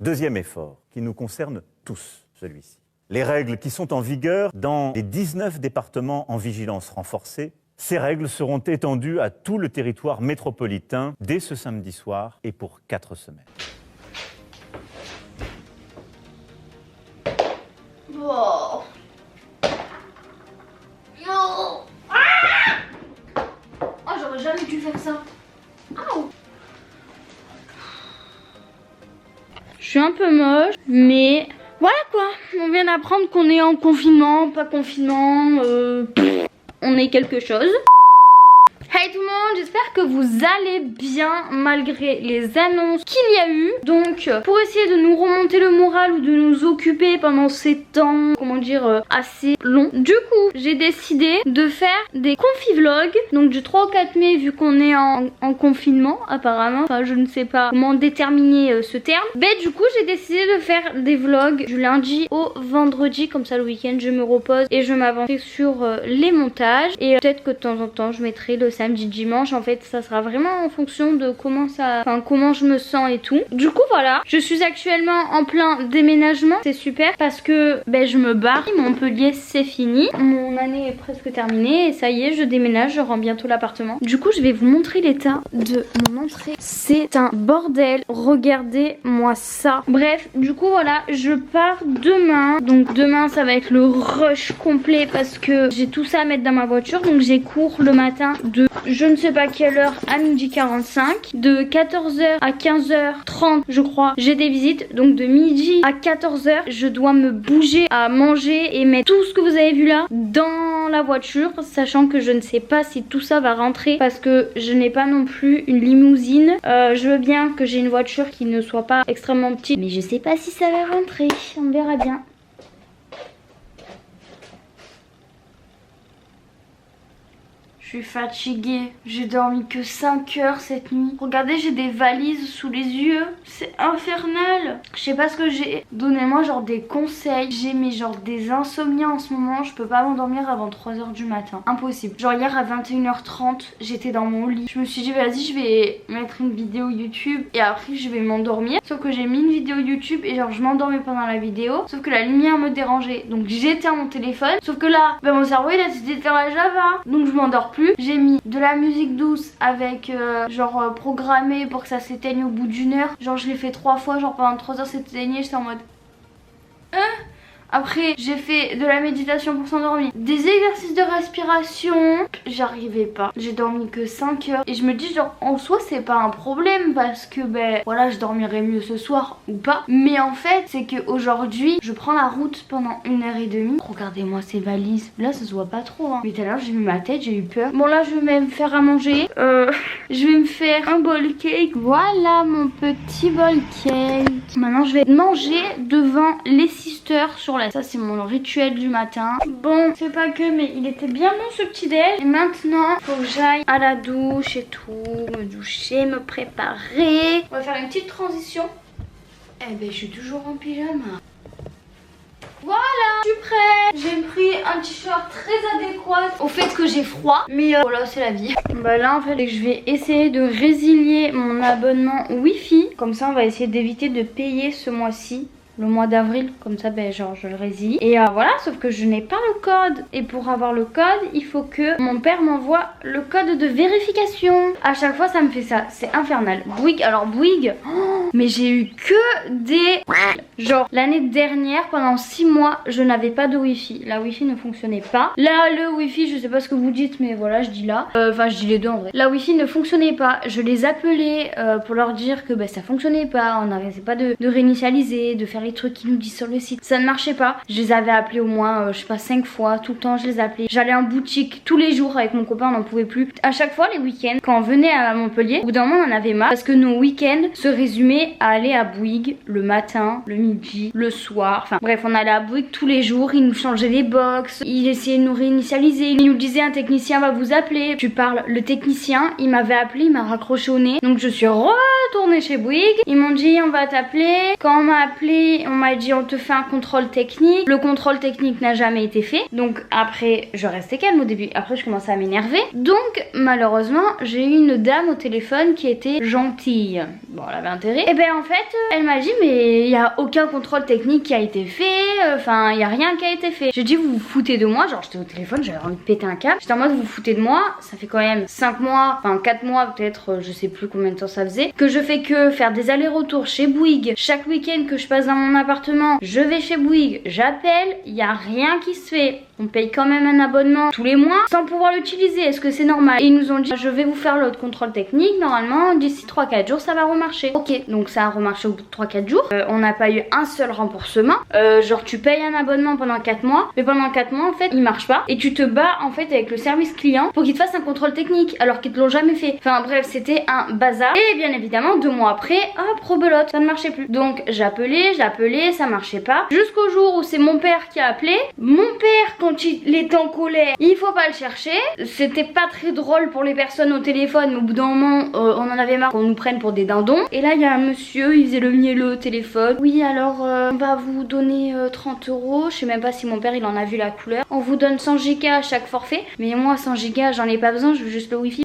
Deuxième effort, qui nous concerne tous, celui-ci. Les règles qui sont en vigueur dans les 19 départements en vigilance renforcée, ces règles seront étendues à tout le territoire métropolitain dès ce samedi soir et pour 4 semaines. Oh. Oh, j'aurais jamais dû faire ça. Oh. Je suis un peu moche, mais voilà quoi. On vient d'apprendre qu'on est en confinement, pas confinement, on est quelque chose. Hey tout le monde, j'espère que vous allez bien malgré les annonces qu'il y a eu. Donc pour essayer de nous remonter le moral ou de nous occuper pendant ces temps, comment dire, assez longs, du coup j'ai décidé de faire des confi-vlogs. Donc du 3 au 4 mai, vu qu'on est en confinement apparemment, enfin je ne sais pas comment déterminer ce terme. Mais du coup j'ai décidé de faire des vlogs du lundi au vendredi, comme ça le week-end je me repose et je m'avancerai sur les montages. Et peut-être que de temps en temps je mettrai le samedi, dimanche. En fait ça sera vraiment en fonction de comment je me sens et tout. Du coup voilà, je suis actuellement en plein déménagement. C'est super parce que je me barre. Montpellier c'est fini, mon année est presque terminée et ça y est, je déménage, je rends bientôt l'appartement. Du coup je vais vous montrer l'état de mon entrée. C'est un bordel, regardez moi ça. Bref, du coup voilà, je pars demain. Donc demain ça va être le rush complet parce que j'ai tout ça à mettre dans ma voiture. Donc j'ai cours le matin de je ne sais pas quelle heure à 12h45. De 14h à 15h30 je crois j'ai des visites. Donc de midi à 14h je dois me bouger à manger et mettre tout ce que vous avez vu là dans la voiture, sachant que je ne sais pas si tout ça va rentrer parce que je n'ai pas non plus une limousine. Je veux bien que j'ai une voiture qui ne soit pas extrêmement petite, mais je sais pas si ça va rentrer, on verra bien. Je suis fatiguée, j'ai dormi que 5 heures cette nuit. Regardez, j'ai des valises sous les yeux, c'est infernal. Je sais pas ce que j'ai. Donnez-moi genre des conseils. J'ai mis genre des insomnies en ce moment, je peux pas m'endormir avant 3h du matin. Impossible. Genre hier à 21h30, j'étais dans mon lit. Je me suis dit vas-y, je vais mettre une vidéo YouTube et après je vais m'endormir. Sauf que j'ai mis une vidéo YouTube et genre je m'endormais pendant la vidéo. Sauf que la lumière me dérangeait, donc j'éteins mon téléphone. Sauf que là, mon cerveau il a dit d'éteindre Java, donc je m'endors plus. J'ai mis de la musique douce avec genre programmée pour que ça s'éteigne au bout d'une heure. Genre je l'ai fait 3 fois, genre pendant 3 heures s'éteignait, j'étais en mode Après j'ai fait de la méditation pour s'endormir, des exercices de respiration, j'arrivais pas. J'ai dormi que 5 heures et je me dis genre en soi c'est pas un problème parce que voilà je dormirai mieux ce soir ou pas. Mais en fait c'est que aujourd'hui je prends la route pendant 1h30. Regardez-moi ces valises, là ça se voit pas trop hein. Mais tout à l'heure j'ai mis ma tête, j'ai eu peur. Bon là je vais même faire à manger, je vais me faire un bol cake. Voilà mon petit bol cake. Maintenant je vais manger devant les sisters sur la... Ça c'est mon rituel du matin. Bon c'est pas que mais il était bien bon ce petit déj. Et maintenant faut que j'aille à la douche et tout, me doucher, me préparer. On va faire une petite transition. Je suis toujours en pyjama. Voilà, je suis prête. J'ai pris un t-shirt très adéquat au fait que j'ai froid. Mais voilà, c'est la vie. Là en fait je vais essayer de résilier mon abonnement Wi-Fi. Comme ça on va essayer d'éviter de payer ce mois-ci, le mois d'avril, comme ça genre je le résilie. Et voilà, sauf que je n'ai pas le code. Et pour avoir le code, il faut que mon père m'envoie le code de vérification. À chaque fois ça me fait ça, c'est infernal. Bouygues, alors Bouygues, mais j'ai eu que des... Genre l'année dernière, pendant 6 mois, je n'avais pas de Wi-Fi. La Wi-Fi ne fonctionnait pas. Là le Wi-Fi, je sais pas ce que vous dites, mais voilà, je dis là. Enfin je dis les deux en vrai. La Wi-Fi ne fonctionnait pas. Je les appelais pour leur dire que ça fonctionnait pas. On n'arrêtait pas de réinitialiser, de faire les trucs qu'ils nous disent sur le site. Ça ne marchait pas. Je les avais appelés au moins, je sais pas, 5 fois. Tout le temps je les appelais. J'allais en boutique tous les jours avec mon copain, on n'en pouvait plus. À chaque fois les week-ends, quand on venait à Montpellier, au bout d'un moment on en avait marre. Parce que nos week-ends se résumaient à aller à Bouygues le matin, le midi, le soir. Enfin bref, on allait à Bouygues tous les jours. Ils nous changeaient les box. Ils essayaient de nous réinitialiser. Ils nous disaient un technicien va vous appeler. Tu parles, le technicien, il m'avait appelé, il m'a raccroché au nez. Donc je suis retournée chez Bouygues. Ils m'ont dit on va t'appeler. Quand on m'a appelé, nuit, on m'a dit on te fait un contrôle technique. Le contrôle technique n'a jamais été fait. Donc après, je restais calme au début. Après, je commençais à m'énerver. Donc malheureusement, j'ai eu une dame au téléphone qui était gentille. Bon, elle avait intérêt. Et ben en fait, elle m'a dit mais il n'y a aucun contrôle technique qui a été fait. Enfin, il n'y a rien qui a été fait. J'ai dit vous vous foutez de moi. Genre, j'étais au téléphone, j'avais envie de péter un câble. J'étais en mode vous vous foutez de moi. Ça fait quand même 5 mois, enfin 4 mois peut-être, je sais plus combien de temps ça faisait, que je fais que faire des allers-retours chez Bouygues. Chaque week-end que je passe dans mon appartement, je vais chez Bouygues, j'appelle, il n'y a rien qui se fait. On paye quand même un abonnement tous les mois sans pouvoir l'utiliser. Est-ce que c'est normal? Et ils nous ont dit je vais vous faire l'autre contrôle technique. Normalement d'ici 3-4 jours ça va remarcher. Ok, donc ça a remarché au bout de 3-4 jours. On n'a pas eu un seul remboursement. Genre tu payes un abonnement pendant 4 mois. Mais pendant 4 mois en fait il marche pas. Et tu te bats en fait avec le service client pour qu'ils te fassent un contrôle technique alors qu'ils te l'ont jamais fait. Enfin bref, c'était un bazar. Et bien évidemment 2 mois après, hop, rebelote, ça ne marchait plus. Donc j'appelais, ça marchait pas. Jusqu'au jour où c'est mon père qui a appelé. Mon père, quand il est en colère, il faut pas le chercher. C'était pas très drôle pour les personnes au téléphone, mais au bout d'un moment on en avait marre qu'on nous prenne pour des dindons. Et là il y a un monsieur, il faisait le mielleux au téléphone. Oui alors on va vous donner 30 €. Je sais même pas si mon père il en a vu la couleur. On vous donne 100 Go à chaque forfait. Mais moi 100 Go j'en ai pas besoin, je veux juste le wifi.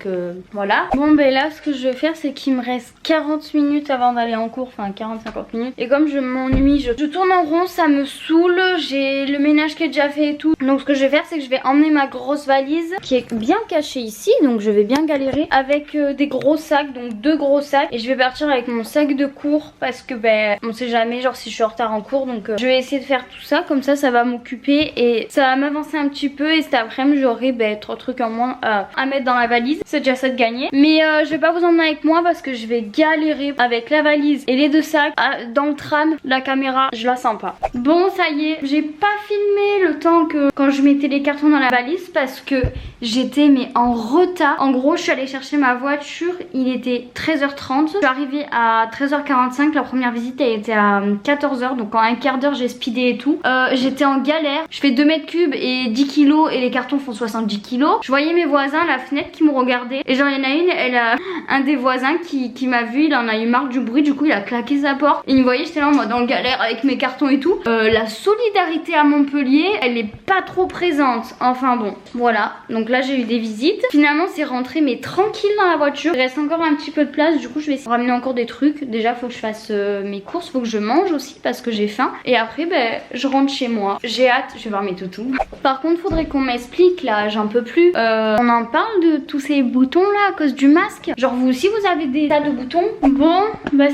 Voilà. Bon ben là ce que je vais faire c'est qu'il me reste 40 minutes avant d'aller en cours. Enfin 40-50 minutes. Et comme je m'ennuie, je tourne en rond, ça me saoule. J'ai le ménage qui est déjà fait et tout. Donc ce que je vais faire c'est que je vais emmener ma grosse valise qui est bien cachée ici. Donc je vais bien galérer avec des gros sacs. Donc 2 gros sacs. Et je vais partir avec mon sac de cours parce que ben on sait jamais genre si je suis en retard en cours. Donc je vais essayer de faire tout ça. Comme ça va m'occuper et ça va m'avancer un petit peu. Et cet après-midi j'aurai 3 trucs en moins à mettre dans la valise. C'est déjà ça de gagner. Mais je vais pas vous emmener avec moi parce que je vais galérer avec la valise et les 2 sacs. Dans le tram, la caméra je la sens pas. Bon ça y est, j'ai pas filmé le temps que quand je mettais les cartons dans la valise parce que j'étais mais en retard. En gros je suis allée chercher ma voiture, il était 13h30. Je suis arrivée à 13h45, la première visite elle était à 14h. Donc en un quart d'heure j'ai speedé et tout. J'étais en galère, je fais 2 mètres cubes et 10 kilos et les cartons font 70 kilos. Je voyais mes voisins à la fenêtre qui me regardaient. Et genre il y en a une, elle a un des voisins qui m'a vu, il en a eu marre du bruit, du coup il a claqué sa porte. Et il me voyait, j'étais là en mode en galère avec mes cartons et tout. La solidarité à Montpellier, elle est pas trop présente. Enfin bon, voilà. Donc là j'ai eu des visites. Finalement c'est rentré mais tranquille dans la voiture. Il reste encore un petit peu de place, du coup je vais essayer de ramener encore des trucs. Déjà faut que je fasse mes courses, faut que je mange aussi parce que j'ai faim. Et après je rentre chez moi. J'ai hâte, je vais voir mes toutous. Par contre faudrait qu'on m'explique là, j'en peux plus. On en parle de tous ces boutons là à cause du masque. Genre vous aussi vous avez des tas de boutons. Bon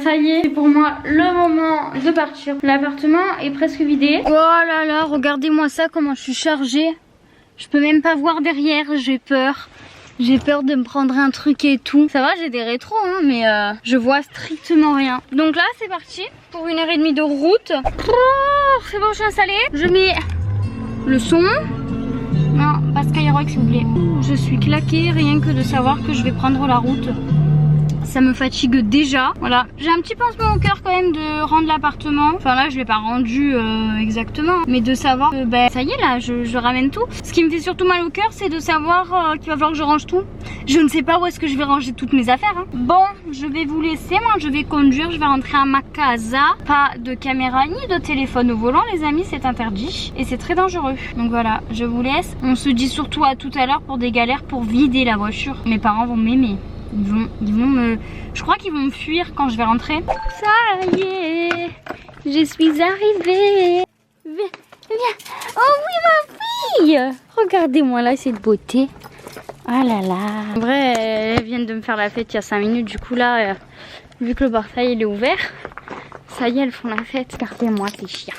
ça y est, c'est pour moi le moment de partir. L'appartement est presque vidé. Oh là là, regardez-moi ça comment je suis chargée. Je peux même pas voir derrière, j'ai peur. J'ai peur de me prendre un truc et tout. Ça va, j'ai des rétros hein, mais je vois strictement rien. Donc là c'est parti pour 1h30 de route. Oh, c'est bon, je suis installée. Je mets le son. Non, pas Skyrock s'il vous plaît. Je suis claquée rien que de savoir que je vais prendre la route. Ça me fatigue déjà. Voilà, j'ai un petit pincement au cœur quand même de rendre l'appartement. Enfin là je l'ai pas rendu exactement, mais de savoir que ça y est là je ramène tout. Ce qui me fait surtout mal au cœur c'est de savoir qu'il va falloir que je range tout. Je ne sais pas où est-ce que je vais ranger toutes mes affaires hein. Bon, je vais vous laisser, moi je vais conduire, je vais rentrer à ma casa. Pas de caméra ni de téléphone au volant les amis, c'est interdit et c'est très dangereux. Donc voilà, je vous laisse. On se dit surtout à tout à l'heure pour des galères pour vider la voiture. Mes parents vont m'aimer. Ils vont me... Je crois qu'ils vont me fuir quand je vais rentrer. Ça y est, je suis arrivée. Viens. Oh oui ma fille. Regardez-moi là cette beauté. Ah là là. En vrai, elles viennent de me faire la fête il y a 5 minutes. Du coup là, vu que le portail il est ouvert, ça y est, elles font la fête. Regardez-moi ces chiens.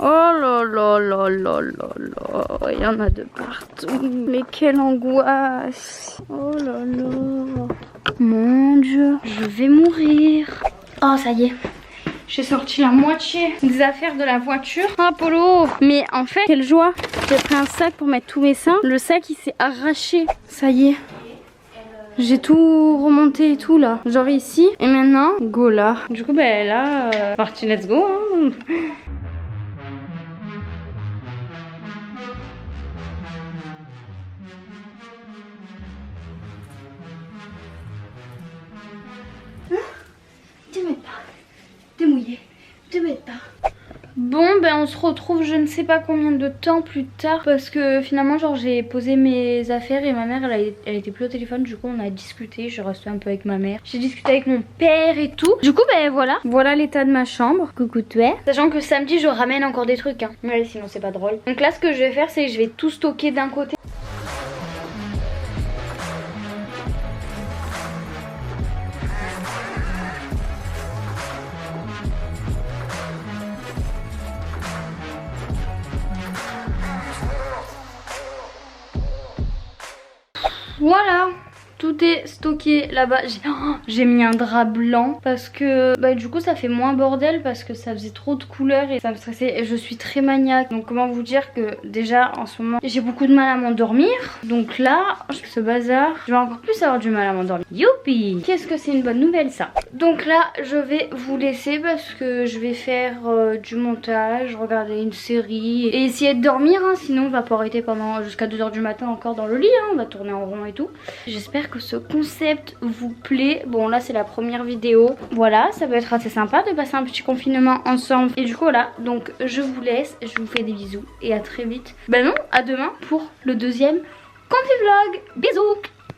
Oh là là là là là là, il y en a de partout. Mais quelle angoisse. Oh là là. Mon Dieu, je vais mourir. Oh ça y est, j'ai sorti la moitié des affaires de la voiture. Ah Polo. Mais en fait, quelle joie. J'ai pris un sac pour mettre tous mes seins. Le sac il s'est arraché. Ça y est. J'ai tout remonté et tout là. Genre ici. Et maintenant, go là. Du coup là, parti let's go hein. Te mets pas, t'es mouillé, te mets pas. Bon ben on se retrouve je ne sais pas combien de temps plus tard parce que finalement genre j'ai posé mes affaires et ma mère elle était plus au téléphone, du coup on a discuté, je restais un peu avec ma mère. J'ai discuté avec mon père et tout. Du coup ben voilà l'état de ma chambre. Coucou toi. Sachant que samedi je ramène encore des trucs hein. Ouais sinon c'est pas drôle. Donc là ce que je vais faire c'est que je vais tout stocker d'un côté. Voilà, tout est stocké là-bas. J'ai mis un drap blanc parce que bah, du coup ça fait moins bordel parce que ça faisait trop de couleurs et ça me stressait et je suis très maniaque. Donc comment vous dire que déjà en ce moment j'ai beaucoup de mal à m'endormir. Donc là, ce bazar, je vais encore plus avoir du mal à m'endormir. Youpi! Qu'est-ce que c'est une bonne nouvelle ça. Donc là je vais vous laisser parce que je vais faire du montage, regarder une série et essayer de dormir hein. Sinon on va pas arrêter pendant jusqu'à 2 h du matin encore dans le lit hein. On va tourner en rond et tout. J'espère que ce concept vous plaît. Bon là c'est la première vidéo. Voilà, ça peut être assez sympa de passer un petit confinement ensemble. Et du coup voilà, donc je vous laisse, je vous fais des bisous et à très vite. Bah non, à demain pour le deuxième Confi Vlog. Bisous.